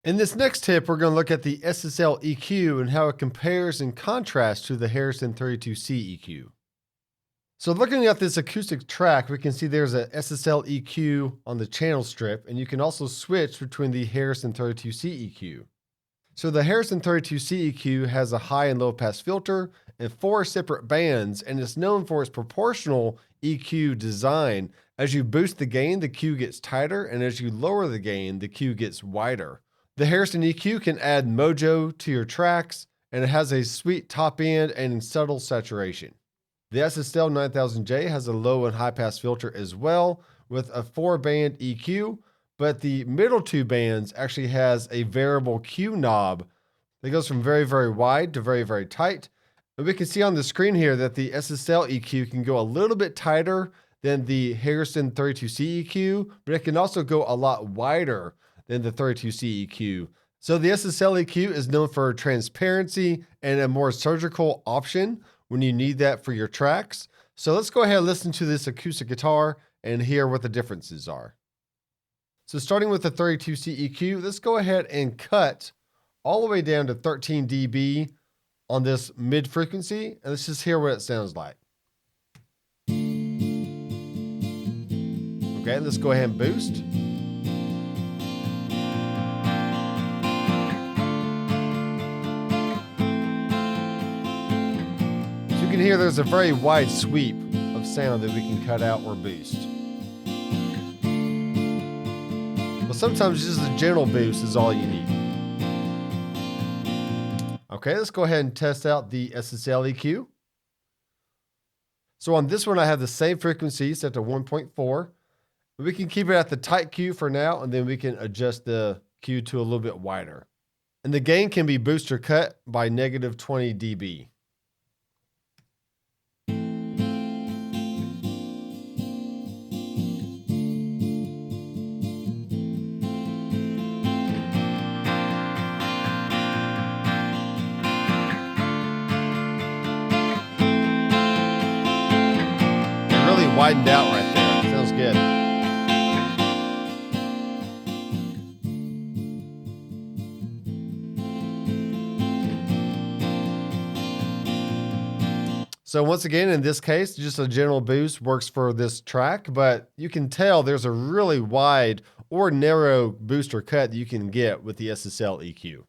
In this next tip, we're going to look at the SSL EQ and how it compares and contrasts to the Harrison 32C EQ. So looking at this acoustic track, we can see there's a SSL EQ on the channel strip, and you can also switch between the Harrison 32C EQ. So the Harrison 32C EQ has a high and low pass filter and 4 separate bands, and it's known for its proportional EQ design. As you boost the gain, the Q gets tighter, and as you lower the gain, the Q gets wider. The Harrison EQ can add mojo to your tracks, and it has a sweet top end and subtle saturation. The SSL 9000J has a low and high pass filter as well, with a 4-band EQ, but the middle 2 bands actually has a variable Q knob that goes from very, very wide to very, very tight. And we can see on the screen here that the SSL EQ can go a little bit tighter than the Harrison 32C EQ, but it can also go a lot wider than the 32C EQ. So the SSL EQ is known for transparency and a more surgical option when you need that for your tracks. So let's go ahead and listen to this acoustic guitar and hear what the differences are. So starting with the 32C EQ, let's go ahead and cut all the way down to 13 dB on this mid frequency, and let's just hear what it sounds like. Okay, let's go ahead and boost. You can hear there's a very wide sweep of sound that we can cut out or boost. But sometimes just a gentle boost is all you need. Okay, let's go ahead and test out the SSL EQ. So on this one, I have the same frequency set to 1.4. We can keep it at the tight Q for now, and then we can adjust the Q to a little bit wider. And the gain can be boost or cut by negative 20 dB. Widened out right there. Sounds good. So once again, in this case, just a general boost works for this track, but you can tell there's a really wide or narrow boost or cut that you can get with the SSL EQ.